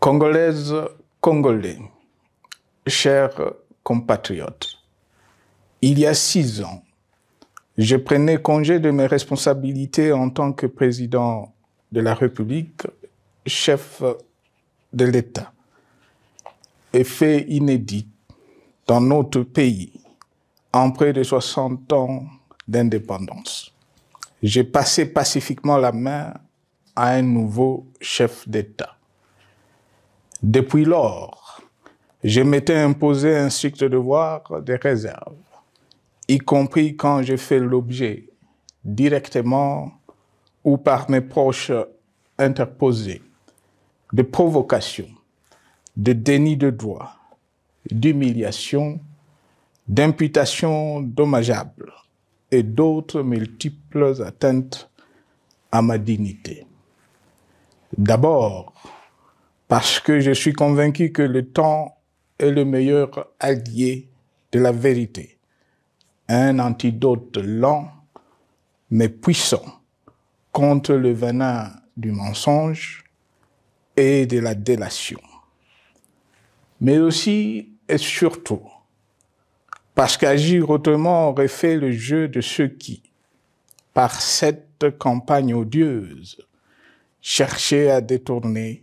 Congolaises, Congolais, chers compatriotes, il y a 6 ans, je prenais congé de mes responsabilités en tant que président de la République, chef de l'État. Et fait inédit dans notre pays, en près de 60 ans d'indépendance. J'ai passé pacifiquement la main à un nouveau chef d'État. Depuis lors, je m'étais imposé un strict devoir de réserve, y compris quand j'ai fait l'objet, directement ou par mes proches interposés, de provocations, de déni de droit, d'humiliation, d'imputations dommageables et d'autres multiples atteintes à ma dignité. D'abord, parce que je suis convaincu que le temps est le meilleur allié de la vérité, un antidote lent mais puissant contre le venin du mensonge et de la délation. Mais aussi et surtout, parce qu'agir autrement aurait fait le jeu de ceux qui, par cette campagne odieuse, cherchaient à détourner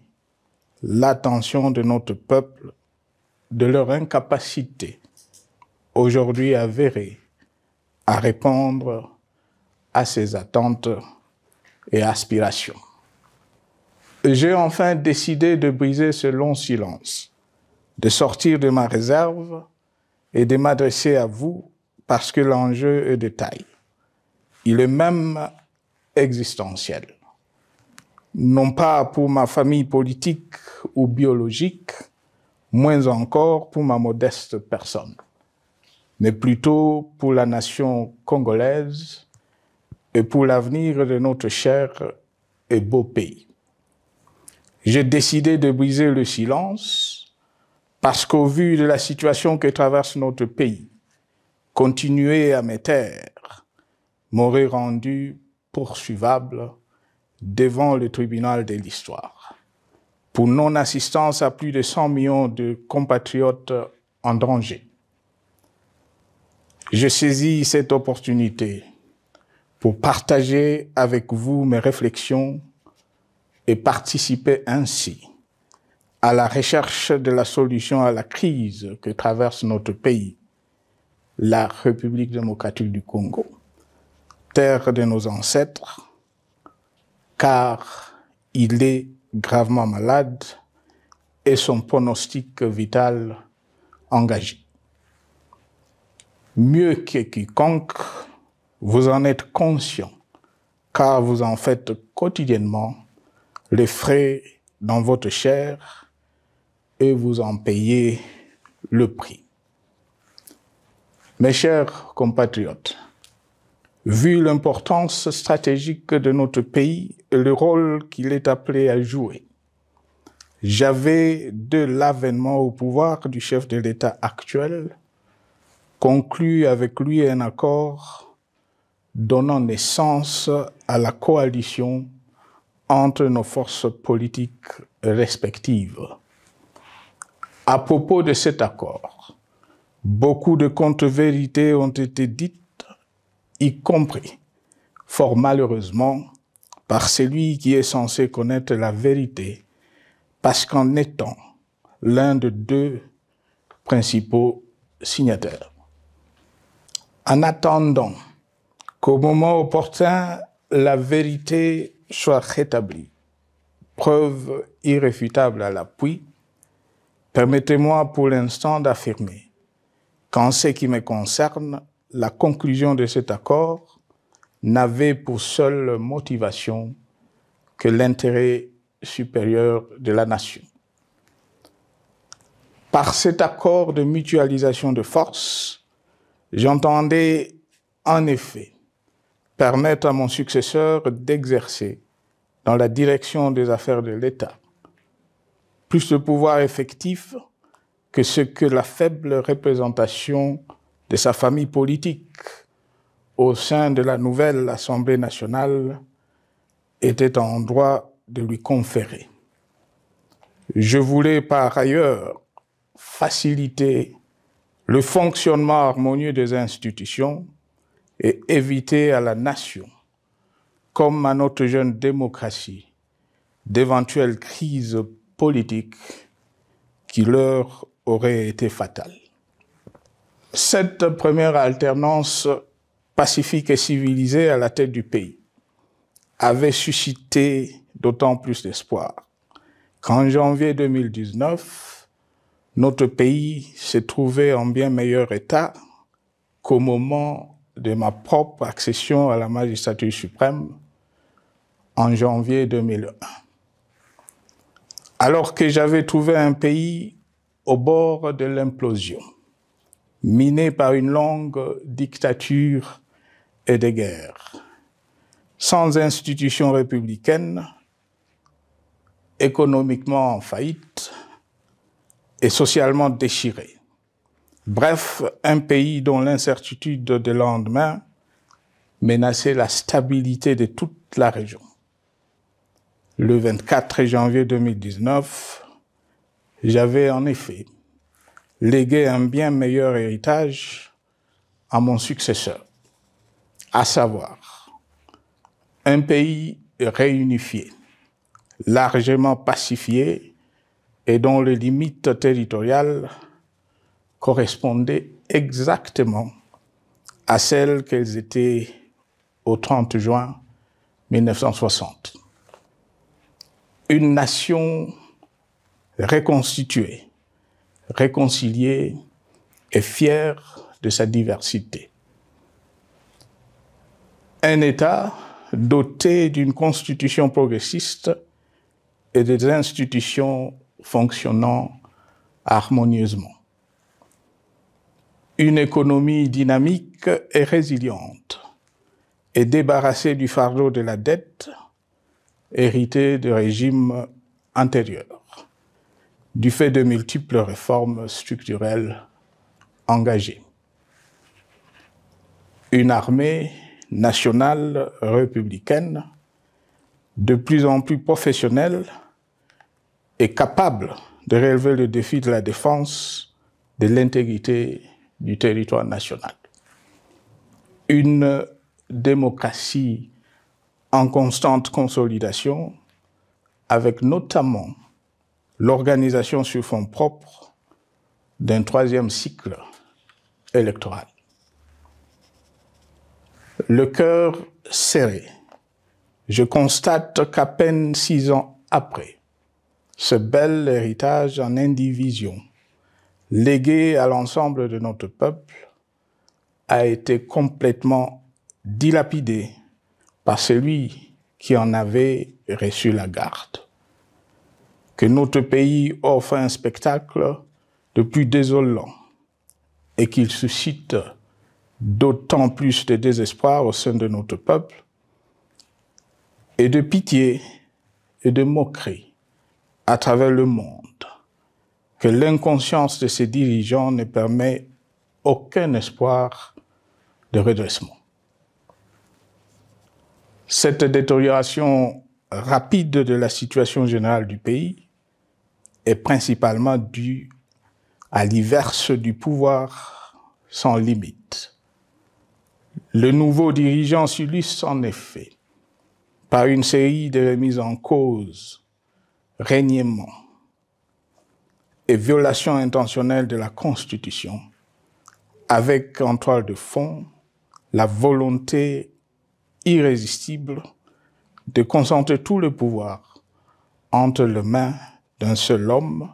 l'attention de notre peuple de leur incapacité, aujourd'hui avérée, à répondre à ses attentes et aspirations. J'ai enfin décidé de briser ce long silence, de sortir de ma réserve et de m'adresser à vous parce que l'enjeu est de taille. Il est même existentiel. Non pas pour ma famille politique ou biologique, moins encore pour ma modeste personne, mais plutôt pour la nation congolaise et pour l'avenir de notre cher et beau pays. J'ai décidé de briser le silence parce qu'au vu de la situation que traverse notre pays, continuer à me taire m'aurait rendu poursuivable devant le tribunal de l'histoire pour non-assistance à plus de 100 millions de compatriotes en danger. Je saisis cette opportunité pour partager avec vous mes réflexions et participer ainsi à la recherche de la solution à la crise que traverse notre pays, la République démocratique du Congo, terre de nos ancêtres, car il est gravement malade et son pronostic vital engagé. Mieux que quiconque, vous en êtes conscient, car vous en faites quotidiennement les frais dans votre chair et vous en payez le prix. Mes chers compatriotes, vu l'importance stratégique de notre pays et le rôle qu'il est appelé à jouer, j'avais, de l'avènement au pouvoir du chef de l'État actuel, conclu avec lui un accord donnant naissance à la coalition entre nos forces politiques respectives. À propos de cet accord, beaucoup de contre-vérités ont été dites, y compris, fort malheureusement, par celui qui est censé connaître la vérité, parce qu'en étant l'un de 2 principaux signataires. En attendant qu'au moment opportun, la vérité soit rétablie, preuve irréfutable à l'appui, permettez-moi pour l'instant d'affirmer qu'en ce qui me concerne, la conclusion de cet accord n'avait pour seule motivation que l'intérêt supérieur de la nation. Par cet accord de mutualisation de forces, j'entendais en effet permettre à mon successeur d'exercer dans la direction des affaires de l'État plus de pouvoir effectif que ce que la faible représentation de sa famille politique au sein de la nouvelle Assemblée nationale était en droit de lui conférer. Je voulais par ailleurs faciliter le fonctionnement harmonieux des institutions et éviter à la nation, comme à notre jeune démocratie, d'éventuelles crises politiques qui leur auraient été fatales. Cette première alternance pacifique et civilisée à la tête du pays avait suscité d'autant plus d'espoir qu'en janvier 2019, notre pays s'est trouvé en bien meilleur état qu'au moment de ma propre accession à la magistrature suprême en janvier 2001. Alors que j'avais trouvé un pays au bord de l'implosion, miné par une longue dictature et des guerres, sans institutions républicaines, économiquement en faillite et socialement déchiré. Bref, un pays dont l'incertitude de lendemain menaçait la stabilité de toute la région. Le 24 janvier 2019, j'avais en effet légué un bien meilleur héritage à mon successeur, à savoir un pays réunifié, largement pacifié et dont les limites territoriales correspondaient exactement à celles qu'elles étaient au 30 juin 1960. Une nation reconstituée, réconciliée et fière de sa diversité. Un État doté d'une constitution progressiste et des institutions fonctionnant harmonieusement. Une économie dynamique et résiliente et débarrassée du fardeau de la dette hérité de régimes antérieurs, du fait de multiples réformes structurelles engagées. Une armée nationale républicaine de plus en plus professionnelle et capable de relever le défi de la défense de l'intégrité du territoire national. Une démocratie en constante consolidation, avec notamment l'organisation sur fonds propres d'un troisième cycle électoral. Le cœur serré, je constate qu'à peine 6 ans après, ce bel héritage en indivision, légué à l'ensemble de notre peuple, a été complètement dilapidé par celui qui en avait reçu la garde. Que notre pays offre un spectacle de plus désolant et qu'il suscite d'autant plus de désespoir au sein de notre peuple et de pitié et de moquerie à travers le monde, que l'inconscience de ses dirigeants ne permet aucun espoir de redressement. Cette détérioration rapide de la situation générale du pays est principalement due à l'iverse du pouvoir sans limite. Le nouveau dirigeant s'illustre en effet par une série de remises en cause, reniements et violations intentionnelles de la Constitution, avec en toile de fond la volonté irrésistible de concentrer tout le pouvoir entre les mains d'un seul homme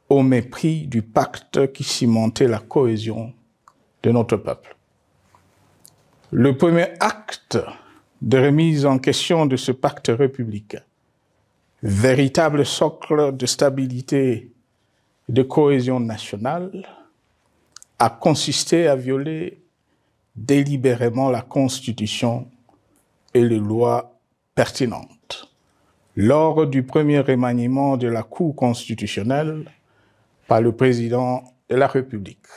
au mépris du pacte qui cimentait la cohésion de notre peuple. Le premier acte de remise en question de ce pacte républicain, véritable socle de stabilité et de cohésion nationale, a consisté à violer délibérément la Constitution et les lois pertinentes lors du premier remaniement de la Cour constitutionnelle par le président de la République.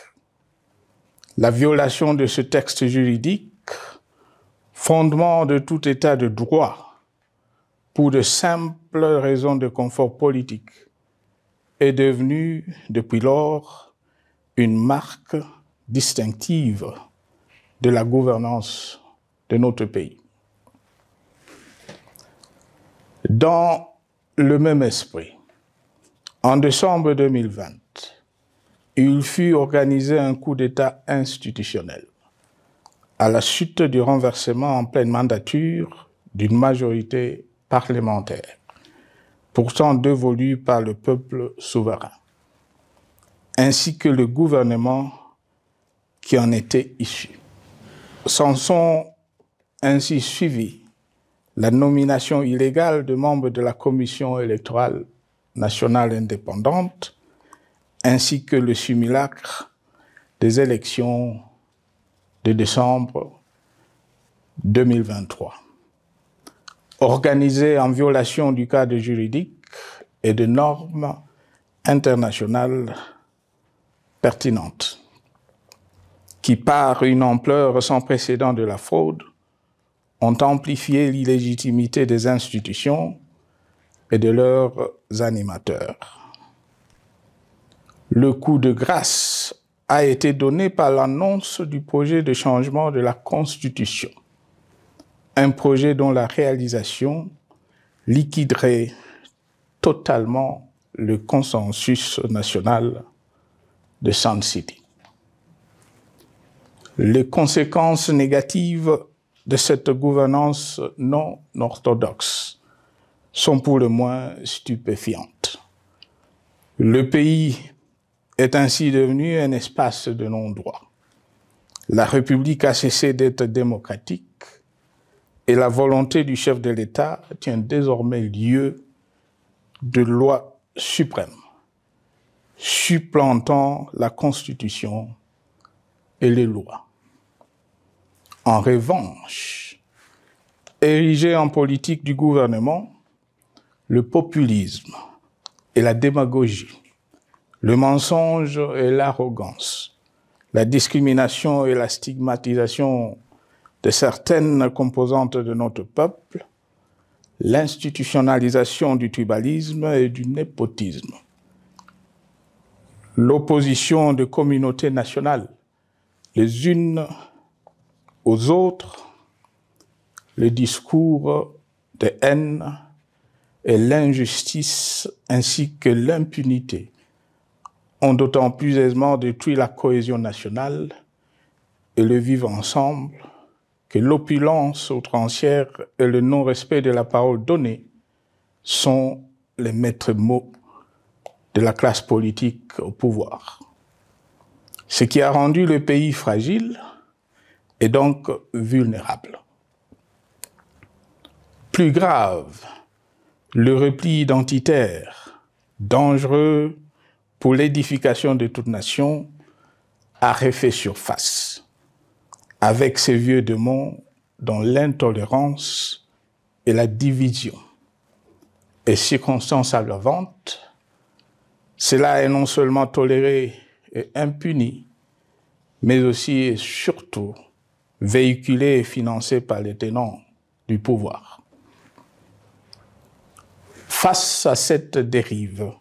La violation de ce texte juridique, fondement de tout état de droit, pour de simples raisons de confort politique est devenu, depuis lors, une marque distinctive de la gouvernance de notre pays. Dans le même esprit, en décembre 2020, il fut organisé un coup d'État institutionnel à la suite du renversement en pleine mandature d'une majorité parlementaire, pourtant dévolue par le peuple souverain, ainsi que le gouvernement qui en était issu. S'en sont ainsi suivis la nomination illégale de membres de la Commission électorale nationale indépendante, ainsi que le simulacre des élections de décembre 2023, organisées en violation du cadre juridique et de normes internationales pertinentes, qui, par une ampleur sans précédent de la fraude, ont amplifié l'illégitimité des institutions et de leurs animateurs. Le coup de grâce a été donné par l'annonce du projet de changement de la Constitution, un projet dont la réalisation liquiderait totalement le consensus national de Sun City. Les conséquences négatives de cette gouvernance non orthodoxe sont pour le moins stupéfiantes. Le pays est ainsi devenu un espace de non-droit. La République a cessé d'être démocratique et la volonté du chef de l'État tient désormais lieu de loi suprême, supplantant la Constitution et les lois. En revanche, érigé en politique du gouvernement, le populisme et la démagogie, le mensonge et l'arrogance, la discrimination et la stigmatisation de certaines composantes de notre peuple, l'institutionnalisation du tribalisme et du népotisme, l'opposition de communautés nationales, les unes aux autres, le discours de haine et l'injustice ainsi que l'impunité ont d'autant plus aisément détruit la cohésion nationale et le vivre ensemble que l'opulence outrancière et le non-respect de la parole donnée sont les maîtres mots de la classe politique au pouvoir. Ce qui a rendu le pays fragile et donc vulnérable. Plus grave, le repli identitaire, dangereux pour l'édification de toute nation, a refait surface, avec ses vieux démons dont l'intolérance et la division est circonstance aggravante. Cela est non seulement toléré et impuni, mais aussi et surtout véhiculé et financé par les tenants du pouvoir. Face à cette dérive,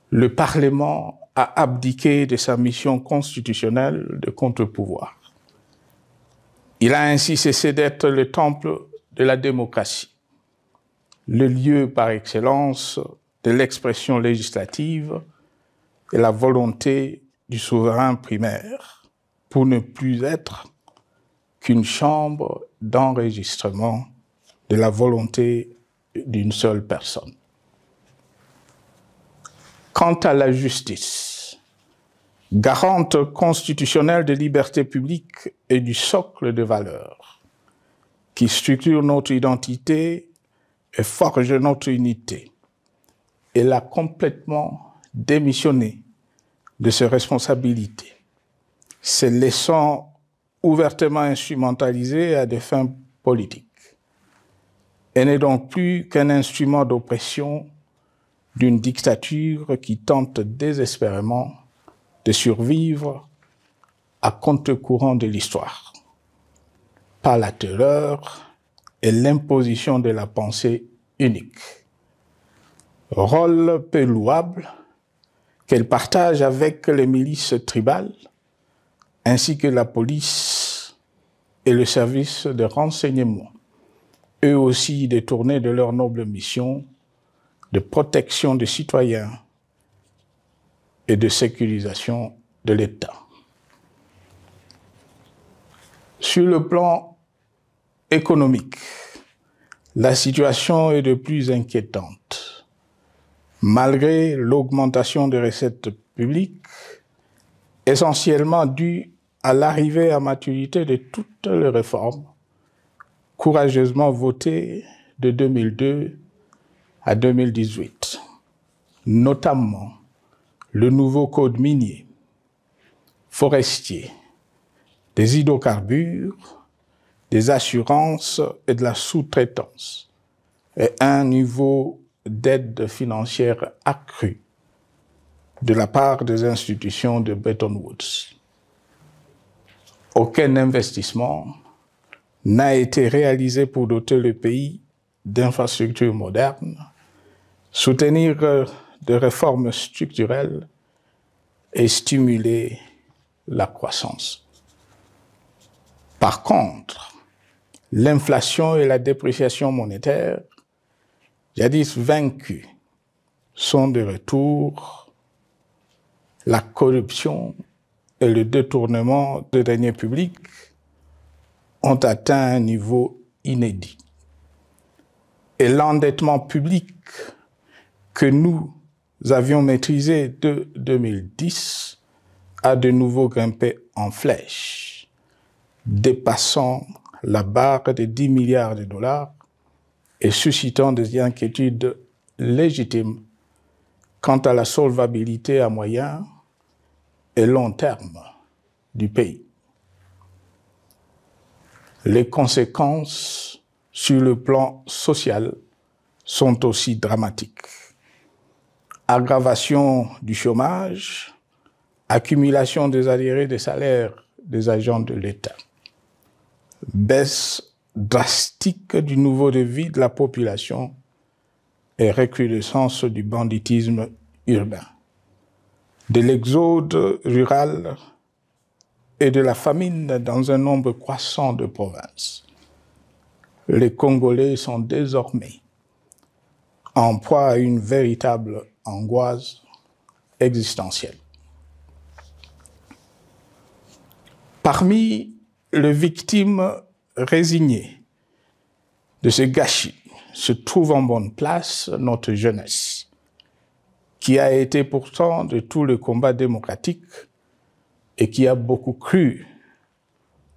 le Parlement a abdiqué de sa mission constitutionnelle de contre-pouvoir. Il a ainsi cessé d'être le temple de la démocratie, le lieu par excellence de l'expression législative et la volonté du souverain primaire, pour ne plus être qu'une chambre d'enregistrement de la volonté d'une seule personne. Quant à la justice, garante constitutionnelle des libertés publiques et du socle de valeurs, qui structure notre identité et forge notre unité, elle a complètement démissionné de ses responsabilités, se laissant ouvertement instrumentalisée à des fins politiques. Elle n'est donc plus qu'un instrument d'oppression d'une dictature qui tente désespérément de survivre à contre-courant de l'histoire, par la terreur et l'imposition de la pensée unique. Rôle peu louable, qu'elle partage avec les milices tribales, ainsi que la police et le service de renseignement, eux aussi détournés de leur noble mission de protection des citoyens et de sécurisation de l'État. Sur le plan économique, la situation est de plus inquiétante. Malgré l'augmentation des recettes publiques, essentiellement due à l'arrivée à maturité de toutes les réformes courageusement votées de 2002 à 2018, notamment le nouveau code minier, forestier, des hydrocarbures, des assurances et de la sous-traitance, et un niveau d'aide financière accrue de la part des institutions de Bretton Woods. Aucun investissement n'a été réalisé pour doter le pays d'infrastructures modernes, soutenir des réformes structurelles et stimuler la croissance. Par contre, l'inflation et la dépréciation monétaire, jadis vaincues, sont de retour. La corruption et le détournement de deniers publics ont atteint un niveau inédit. Et l'endettement public que nous avions maîtrisé de 2010 a de nouveau grimpé en flèche, dépassant la barre de 10 milliards de dollars et suscitant des inquiétudes légitimes quant à la solvabilité à moyen et long terme du pays. Les conséquences sur le plan social sont aussi dramatiques. Aggravation du chômage, accumulation des arriérés des salaires des agents de l'État, baisse drastique du niveau de vie de la population et recrudescence du banditisme urbain, de l'exode rural et de la famine dans un nombre croissant de provinces. Les Congolais sont désormais en proie à une véritable angoisse existentielle. Parmi les victimes résignées de ce gâchis se trouve en bonne place notre jeunesse, qui a été pourtant de tout le combat démocratique et qui a beaucoup cru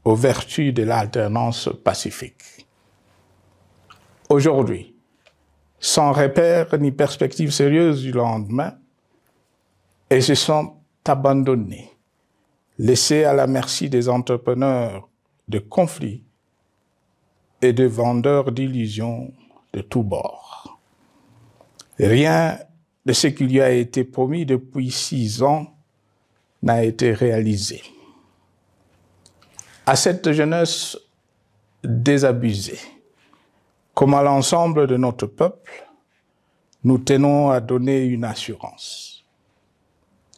aux vertus de l'alternance pacifique. Aujourd'hui, sans repère ni perspective sérieuse du lendemain, et se sont abandonnés, laissés à la merci des entrepreneurs de conflits et de vendeurs d'illusions de tous bords. Rien de ce qui lui a été promis depuis 6 ans n'a été réalisé. À cette jeunesse désabusée, comme à l'ensemble de notre peuple, nous tenons à donner une assurance.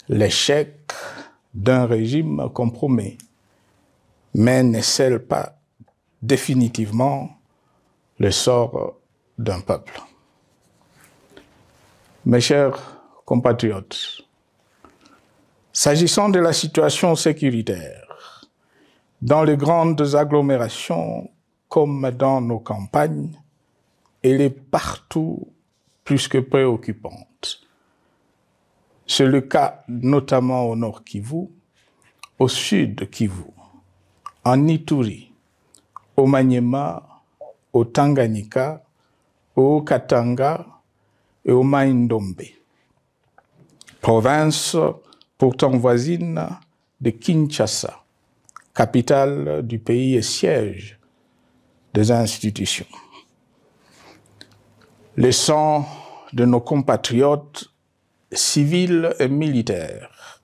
L'échec d'un régime compromet, mais ne scelle pas définitivement le sort d'un peuple. Mes chers compatriotes, s'agissant de la situation sécuritaire, dans les grandes agglomérations comme dans nos campagnes, elle est partout plus que préoccupante. C'est le cas notamment au nord Kivu, au sud Kivu, en Ituri, au Maniema, au Tanganyika, au Katanga et au Mai-Ndombe, province pourtant voisine de Kinshasa, capitale du pays et siège des institutions. Le sang de nos compatriotes civils et militaires,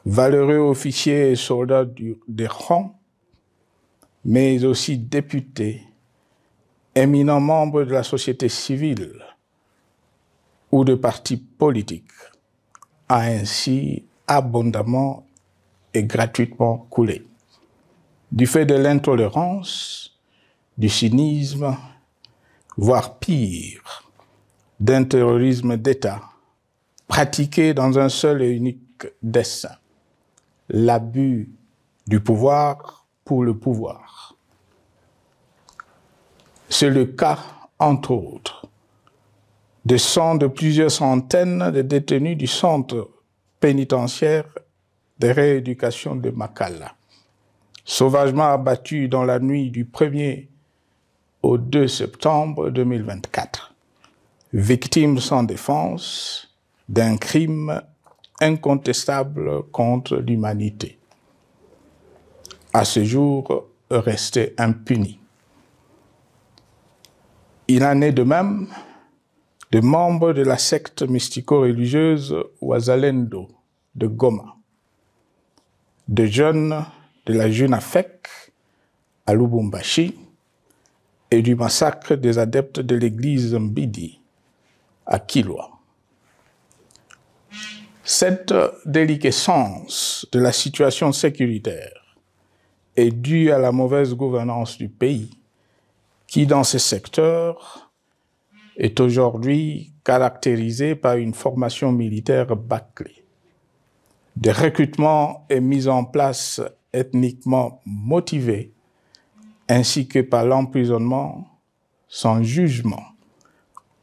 valeureux officiers et soldats des rangs, mais aussi députés, éminents membres de la société civile ou de partis politiques, a ainsi abondamment et gratuitement coulé. Du fait de l'intolérance, du cynisme, voire pire, d'un terrorisme d'État pratiqué dans un seul et unique dessein, l'abus du pouvoir pour le pouvoir. C'est le cas, entre autres, de plusieurs centaines de détenus du centre pénitentiaire de rééducation de Makala, sauvagement abattus dans la nuit du 1er au 2 septembre 2024, victimes sans défense d'un crime incontestable contre l'humanité, à ce jour restés impunis. Il en est de même de membres de la secte mystico-religieuse Wazalendo de Goma, de jeunes de la Junafek à Lubumbashi et du massacre des adeptes de l'église Mbidi à Kilwa. Cette déliquescence de la situation sécuritaire est due à la mauvaise gouvernance du pays qui, dans ce secteur, est aujourd'hui caractérisé par une formation militaire bâclée, des recrutements et mises en place ethniquement motivés, ainsi que par l'emprisonnement sans jugement,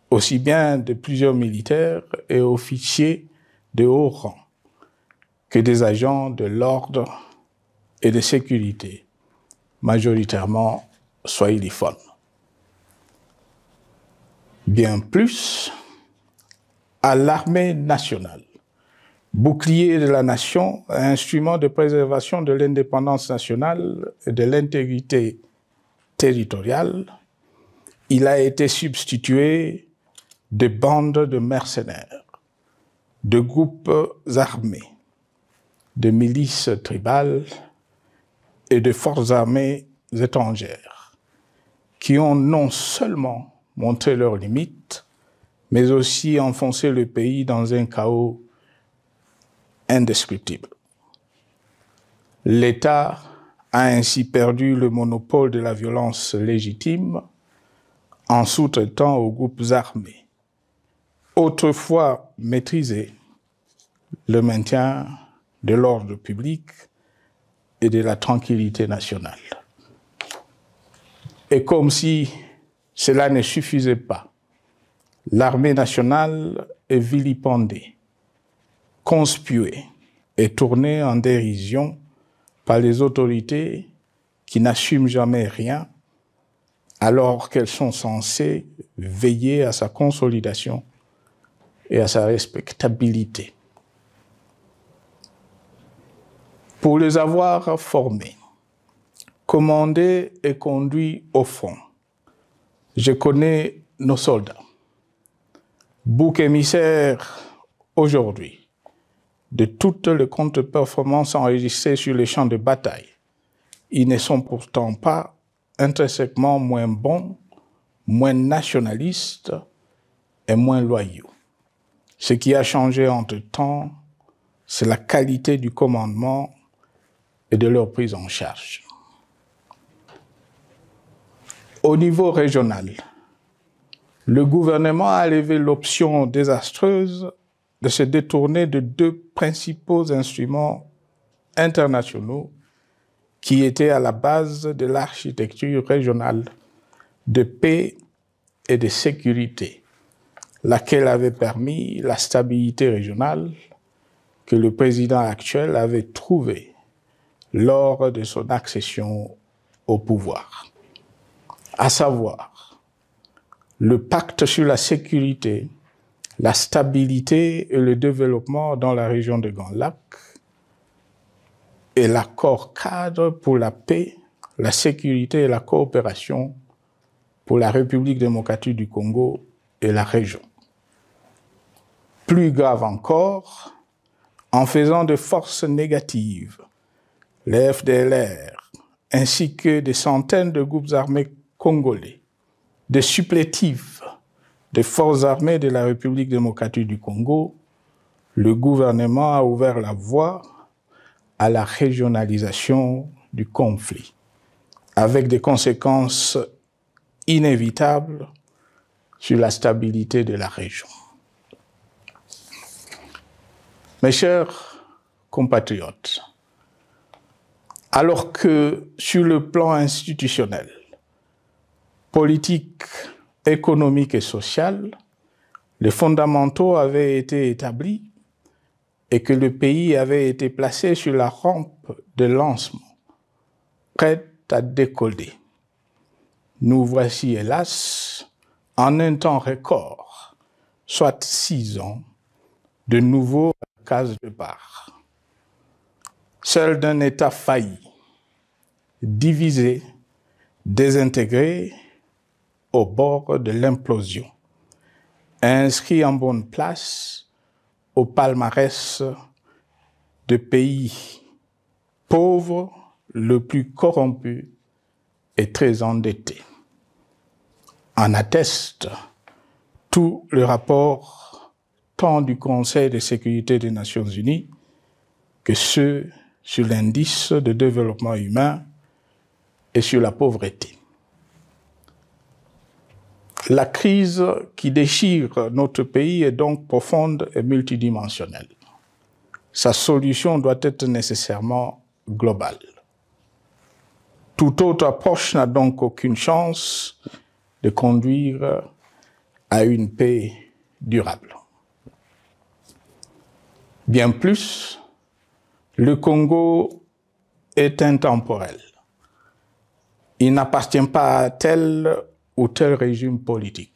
aussi bien de plusieurs militaires et officiers de haut rang que des agents de l'ordre et de sécurité, majoritairement swahiliphones. Bien plus, à l'armée nationale, bouclier de la nation, instrument de préservation de l'indépendance nationale et de l'intégrité territoriale, il a été substitué de bandes de mercenaires, de groupes armés, de milices tribales et de forces armées étrangères qui ont non seulement montré leurs limites, mais aussi enfoncé le pays dans un chaos indescriptible. L'État a ainsi perdu le monopole de la violence légitime en sous-traitant aux groupes armés, autrefois maîtrisés, le maintien de l'ordre public et de la tranquillité nationale. Et comme si cela ne suffisait pas, l'armée nationale est vilipendée, conspuée et tournée en dérision par les autorités qui n'assument jamais rien alors qu'elles sont censées veiller à sa consolidation et à sa respectabilité. Pour les avoir formés, commandés et conduits au front, je connais nos soldats, boucs émissaires aujourd'hui de toutes les contre-performances enregistrées sur les champs de bataille. Ils ne sont pourtant pas intrinsèquement moins bons, moins nationalistes et moins loyaux. Ce qui a changé entre-temps, c'est la qualité du commandement et de leur prise en charge. Au niveau régional, le gouvernement a levé l'option désastreuse de se détourner de deux principaux instruments internationaux qui étaient à la base de l'architecture régionale de paix et de sécurité, laquelle avait permis la stabilité régionale que le président actuel avait trouvée lors de son accession au pouvoir, à savoir le pacte sur la sécurité, la stabilité et le développement dans la région de Grand Lac et l'accord cadre pour la paix, la sécurité et la coopération pour la République démocratique du Congo et la région. Plus grave encore, en faisant de forces négatives, les FDLR, ainsi que des centaines de groupes armés congolais, des supplétifs des forces armées de la République démocratique du Congo, le gouvernement a ouvert la voie à la régionalisation du conflit, avec des conséquences inévitables sur la stabilité de la région. Mes chers compatriotes, alors que sur le plan institutionnel, politique, économique et social, les fondamentaux avaient été établis et que le pays avait été placé sur la rampe de lancement, prêt à décoller. Nous voici, hélas, en un temps record, soit 6 ans, de nouveau à la case départ. Seul d'un État failli, divisé, désintégré, au bord de l'implosion, inscrit en bonne place au palmarès de pays pauvres, le plus corrompu et très endetté. En atteste tout le rapport tant du Conseil de sécurité des Nations Unies que ceux sur l'indice de développement humain et sur la pauvreté. La crise qui déchire notre pays est donc profonde et multidimensionnelle. Sa solution doit être nécessairement globale. Toute autre approche n'a donc aucune chance de conduire à une paix durable. Bien plus, le Congo est intemporel. Il n'appartient pas à tel ou tel régime politique,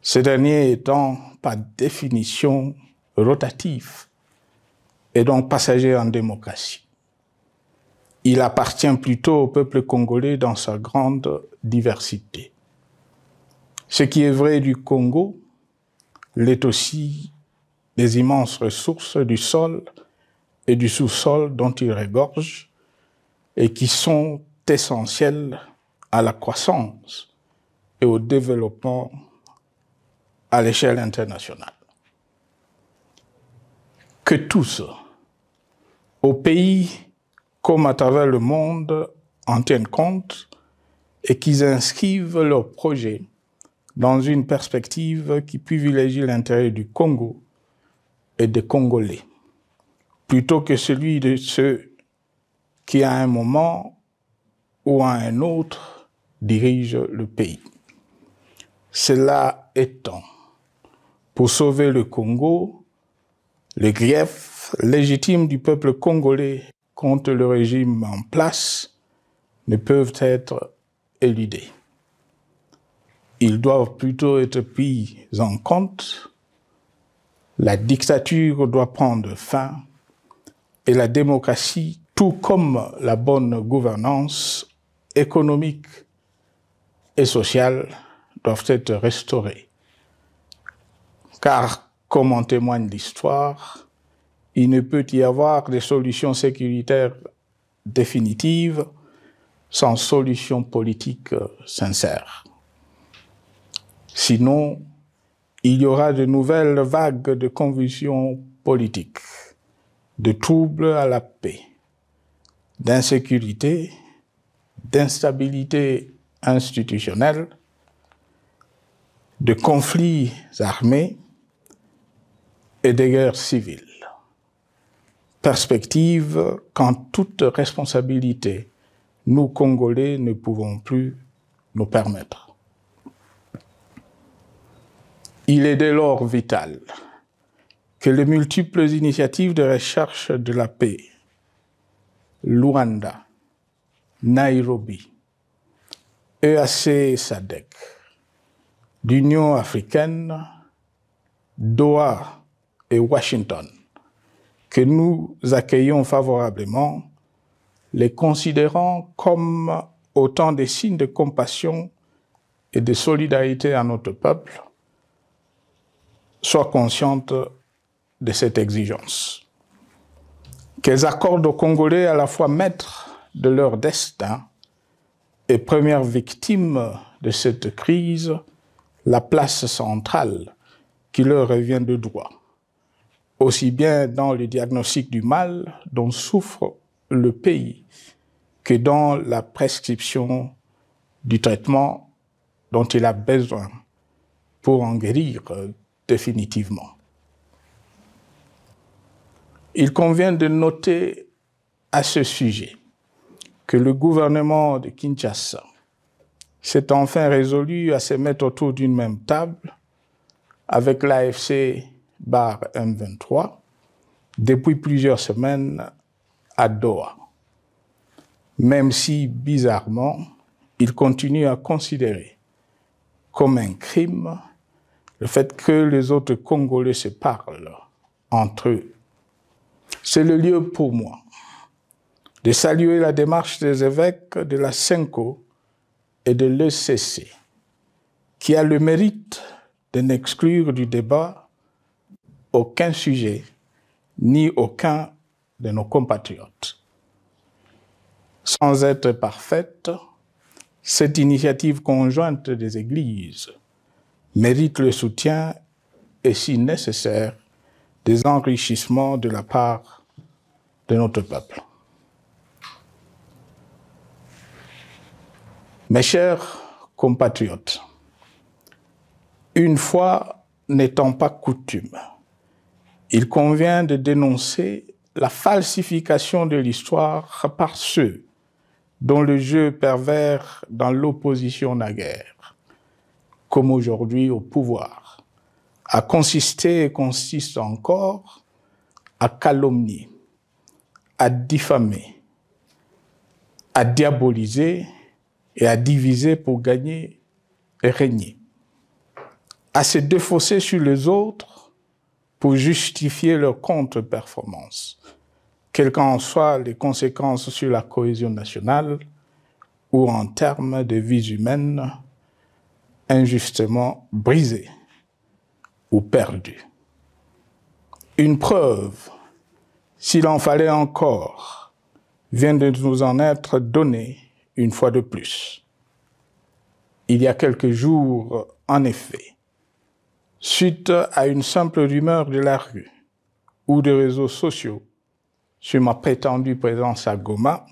ce dernier étant par définition rotatif et donc passager en démocratie. Il appartient plutôt au peuple congolais dans sa grande diversité. Ce qui est vrai du Congo l'est aussi des immenses ressources du sol et du sous-sol dont il regorge et qui sont essentielles à la croissance et au développement à l'échelle internationale. Que tous, au pays comme à travers le monde, en tiennent compte et qu'ils inscrivent leurs projets dans une perspective qui privilégie l'intérêt du Congo et des Congolais, plutôt que celui de ceux qui, à un moment ou à un autre, dirige le pays. Cela étant, pour sauver le Congo, les griefs légitimes du peuple congolais contre le régime en place ne peuvent être éludés. Ils doivent plutôt être pris en compte. La dictature doit prendre fin et la démocratie, tout comme la bonne gouvernance économique et sociales doivent être restaurées. Car, comme en témoigne l'histoire, il ne peut y avoir de solutions sécuritaires définitives sans solution politique sincère. Sinon, il y aura de nouvelles vagues de convulsions politiques, de troubles à la paix, d'insécurité, d'instabilité institutionnelle, de conflits armés et de guerres civiles. Perspective qu'en toute responsabilité, nous, Congolais, ne pouvons plus nous permettre. Il est dès lors vital que les multiples initiatives de recherche de la paix, Luanda, Nairobi, EAC SADC, l'Union africaine, Doha et Washington, que nous accueillons favorablement, les considérant comme autant de signes de compassion et de solidarité à notre peuple, soient conscientes de cette exigence. Qu'elles accordent aux Congolais à la fois maîtres de leur destin et premières victimes de cette crise la place centrale qui leur revient de droit, aussi bien dans le diagnostic du mal dont souffre le pays que dans la prescription du traitement dont il a besoin pour en guérir définitivement. Il convient de noter à ce sujet que le gouvernement de Kinshasa s'est enfin résolu à se mettre autour d'une même table avec l'AFC/M23 depuis plusieurs semaines à Doha, même si, bizarrement, il continue à considérer comme un crime le fait que les autres Congolais se parlent entre eux. C'est le lieu pour moi de saluer la démarche des évêques de la CENCO et de l'ECC, qui a le mérite de n'exclure du débat aucun sujet ni aucun de nos compatriotes. Sans être parfaite, cette initiative conjointe des Églises mérite le soutien et, si nécessaire, des enrichissements de la part de notre peuple. Mes chers compatriotes, une fois n'étant pas coutume, il convient de dénoncer la falsification de l'histoire par ceux dont le jeu pervers dans l'opposition naguère, comme aujourd'hui au pouvoir, a consisté et consiste encore à calomnier, à diffamer, à diaboliser et à diviser pour gagner et régner, à se défausser sur les autres pour justifier leur contre-performance, quelles qu'en soient les conséquences sur la cohésion nationale ou en termes de vies humaines injustement brisées ou perdues. Une preuve, s'il en fallait encore, vient de nous en être donnée une fois de plus. Il y a quelques jours, en effet, suite à une simple rumeur de la rue ou des réseaux sociaux sur ma prétendue présence à Goma,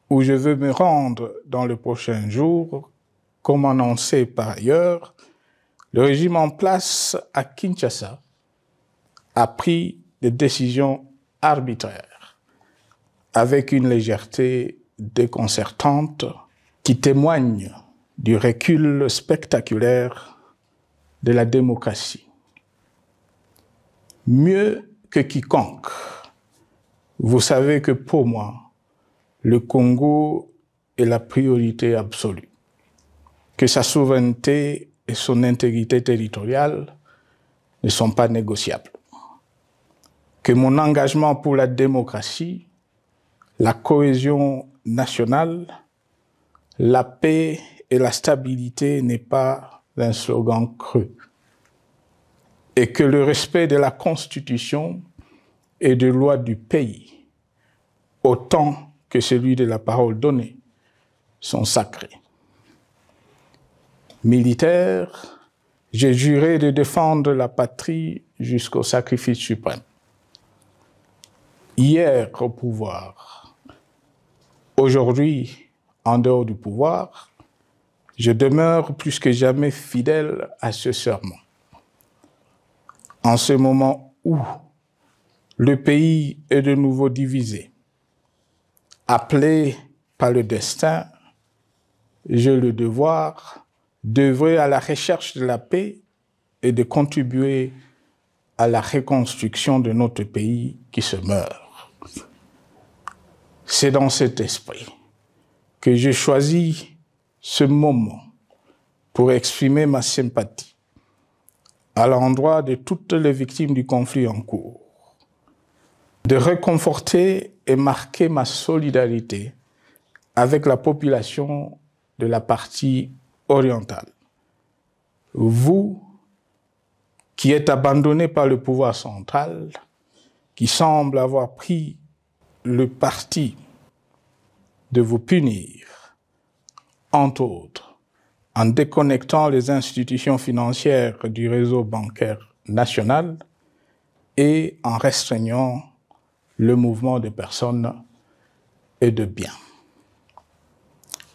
où je veux me rendre dans les prochains jours, comme annoncé par ailleurs, le régime en place à Kinshasa a pris des décisions arbitraires, avec une légèreté déconcertante qui témoigne du recul spectaculaire de la démocratie. Mieux que quiconque, vous savez que pour moi, le Congo est la priorité absolue, que sa souveraineté et son intégrité territoriale ne sont pas négociables, que mon engagement pour la démocratie, la cohésion nationale, la paix et la stabilité n'est pas un slogan creux, et que le respect de la Constitution et des lois du pays, autant que celui de la parole donnée, sont sacrés. Militaire, j'ai juré de défendre la patrie jusqu'au sacrifice suprême. Hier au pouvoir, aujourd'hui en dehors du pouvoir, je demeure plus que jamais fidèle à ce serment. En ce moment où le pays est de nouveau divisé, appelé par le destin, j'ai le devoir d'œuvrer à la recherche de la paix et de contribuer à la reconstruction de notre pays qui se meurt. C'est dans cet esprit que j'ai choisi ce moment pour exprimer ma sympathie à l'endroit de toutes les victimes du conflit en cours, de réconforter et marquer ma solidarité avec la population de la partie orientale. Vous, qui êtes abandonnés par le pouvoir central, qui semble avoir pris le parti de vous punir, entre autres, en déconnectant les institutions financières du réseau bancaire national, et en restreignant le mouvement de personnes et de biens.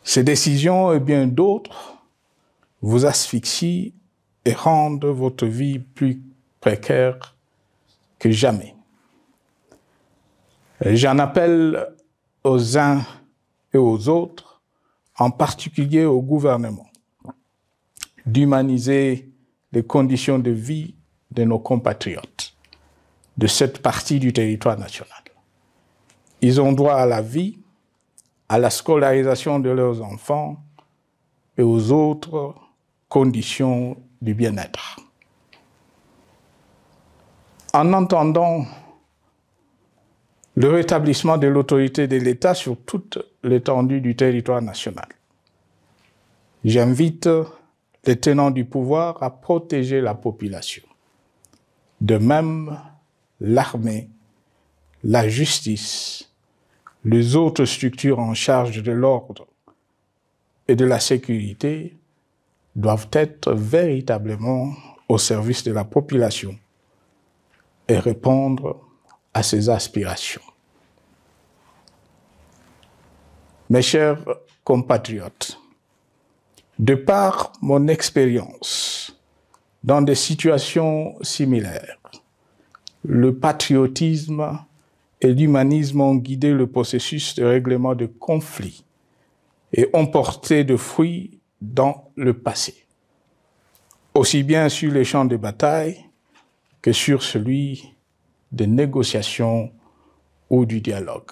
Ces décisions et bien d'autres vous asphyxient et rendent votre vie plus précaire que jamais. J'en appelle aux uns et aux autres, en particulier au gouvernement, d'humaniser les conditions de vie de nos compatriotes de cette partie du territoire national. Ils ont droit à la vie, à la scolarisation de leurs enfants et aux autres conditions du bien-être. En entendant le rétablissement de l'autorité de l'État sur toute l'étendue du territoire national, j'invite les tenants du pouvoir à protéger la population. De même, l'armée, la justice, les autres structures en charge de l'ordre et de la sécurité doivent être véritablement au service de la population et répondre à ses aspirations. Mes chers compatriotes, de par mon expérience dans des situations similaires, le patriotisme et l'humanisme ont guidé le processus de règlement de conflits et ont porté de fruits dans le passé, aussi bien sur les champs de bataille que sur celui des négociations ou du dialogue.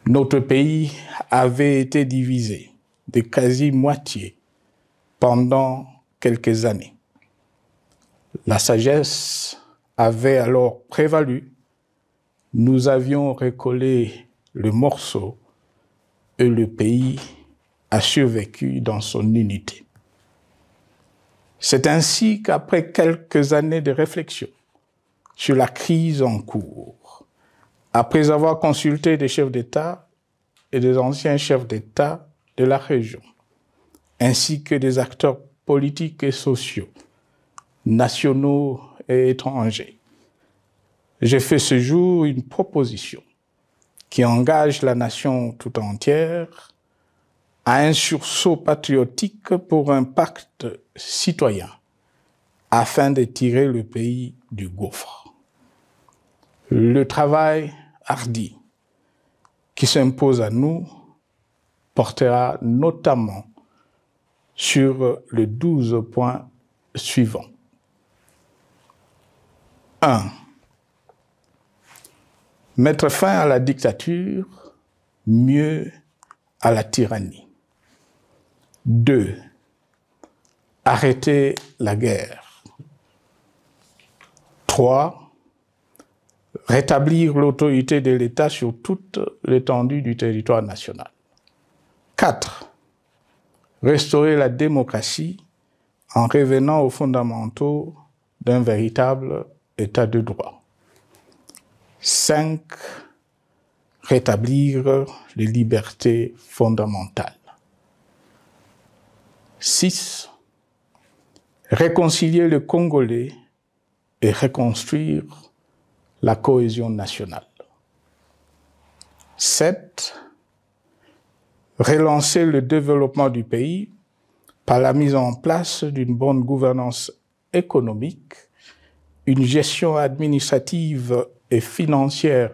Notre pays avait été divisé de quasi-moitié pendant quelques années. La sagesse avait alors prévalu. Nous avions recollé le morceau et le pays a survécu dans son unité. C'est ainsi qu'après quelques années de réflexion sur la crise en cours, après avoir consulté des chefs d'État et des anciens chefs d'État de la région, ainsi que des acteurs politiques et sociaux, nationaux et étrangers, j'ai fait ce jour une proposition qui engage la nation tout entière à un sursaut patriotique pour un pacte citoyen afin de tirer le pays du gouffre. Le travail hardi qui s'impose à nous portera notamment sur les 12 points suivants. 1. Mettre fin à la dictature, mieux à la tyrannie. 2. Arrêter la guerre. 3. Rétablir l'autorité de l'État sur toute l'étendue du territoire national. 4. Restaurer la démocratie en revenant aux fondamentaux d'un véritable État de droit. 5. Rétablir les libertés fondamentales. 6. Réconcilier le Congolais et reconstruire la cohésion nationale. 7. Relancer le développement du pays par la mise en place d'une bonne gouvernance économique, une gestion administrative et financière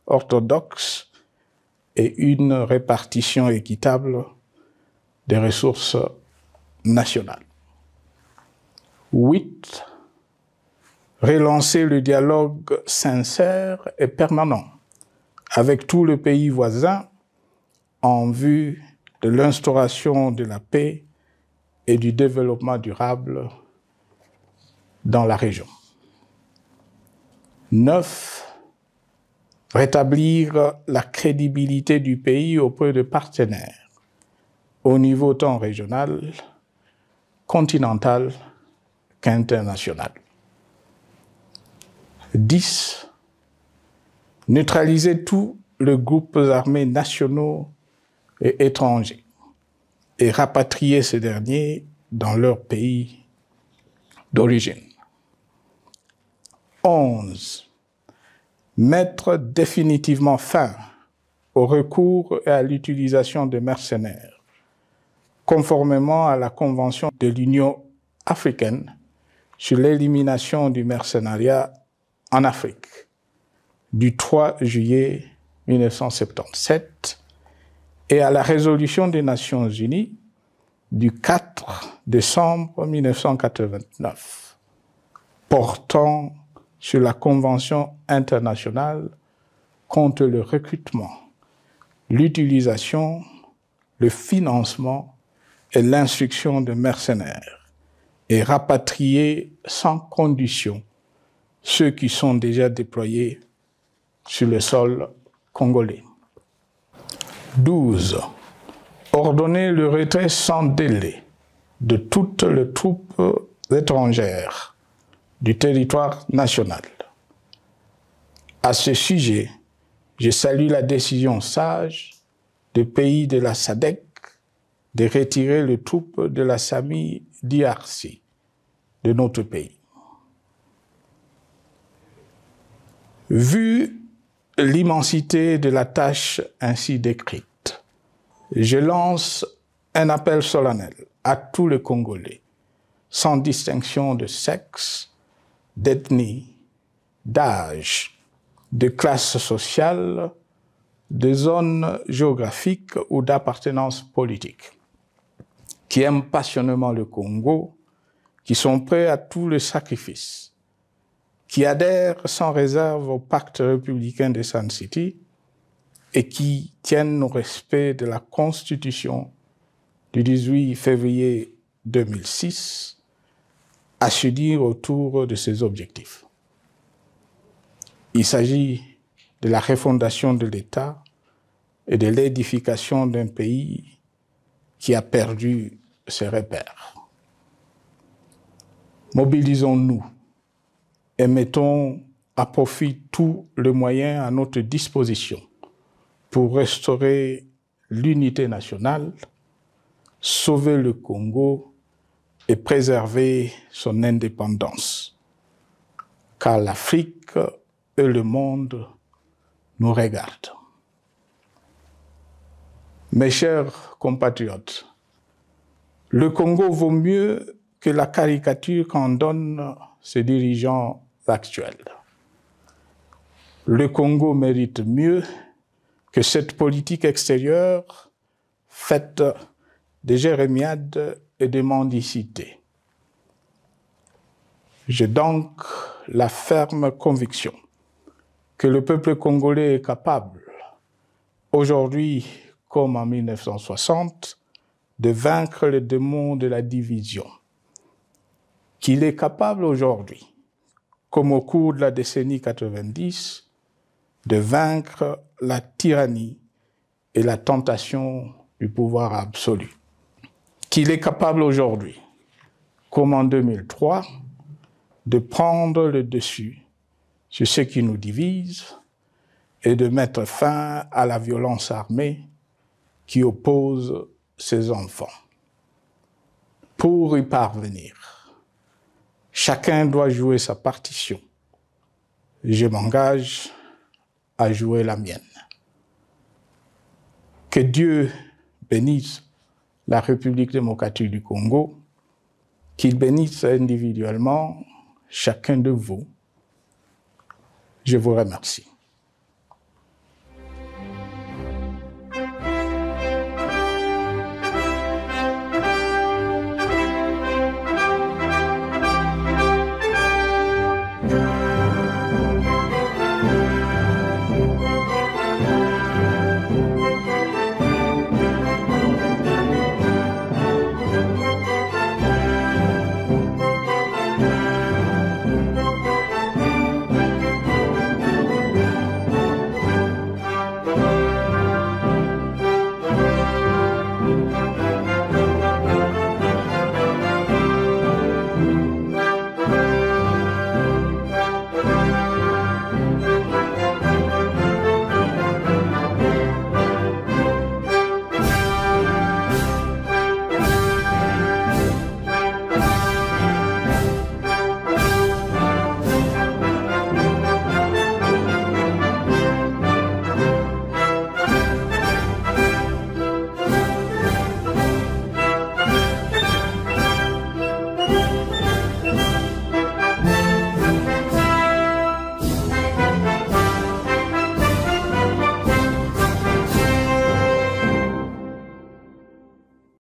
orthodoxe et une répartition équitable des ressources nationales. 8. Relancer le dialogue sincère et permanent avec tous les pays voisins en vue de l'instauration de la paix et du développement durable dans la région. 9. Rétablir la crédibilité du pays auprès de partenaires au niveau tant régional, continental qu'international. 10. Neutraliser tous les groupes armés nationaux et étrangers et rapatrier ces derniers dans leur pays d'origine. 11. Mettre définitivement fin au recours et à l'utilisation de mercenaires, conformément à la Convention de l'Union africaine sur l'élimination du mercenariat en Afrique du 3 juillet 1977 et à la résolution des Nations Unies du 4 décembre 1989 portant sur la Convention internationale contre le recrutement, l'utilisation, le financement et l'instruction de mercenaires et rapatrier sans condition ceux qui sont déjà déployés sur le sol congolais. 12. Ordonner le retrait sans délai de toutes les troupes étrangères du territoire national. À ce sujet, je salue la décision sage des pays de la SADC de retirer les troupes de la SAMI DRC de notre pays. Vu l'immensité de la tâche ainsi décrite, je lance un appel solennel à tous les Congolais, sans distinction de sexe, d'ethnie, d'âge, de classe sociale, de zone géographique ou d'appartenance politique, qui aiment passionnément le Congo, qui sont prêts à tous les sacrifices, qui adhèrent sans réserve au pacte républicain de Sun City et qui tiennent au respect de la Constitution du 18 février 2006 à s'unir autour de ces objectifs. Il s'agit de la refondation de l'État et de l'édification d'un pays qui a perdu ses repères. Mobilisons-nous et mettons à profit tous les moyens à notre disposition pour restaurer l'unité nationale, sauver le Congo et préserver son indépendance. Car l'Afrique et le monde nous regardent. Mes chers compatriotes, le Congo vaut mieux que la caricature qu'en donnent ses dirigeants actuels. Le Congo mérite mieux que cette politique extérieure faite de jérémiades et de mendicité. J'ai donc la ferme conviction que le peuple congolais est capable, aujourd'hui comme en 1960, de vaincre le démon de la division, qu'il est capable aujourd'hui, comme au cours de la décennie 90, de vaincre la tyrannie et la tentation du pouvoir absolu. Qu'il est capable aujourd'hui, comme en 2003, de prendre le dessus sur ce qui nous divise et de mettre fin à la violence armée qui oppose ses enfants. Pour y parvenir, chacun doit jouer sa partition. Je m'engage à jouer la mienne. Que Dieu bénisse la République démocratique du Congo, qu'il bénisse individuellement chacun de vous. Je vous remercie.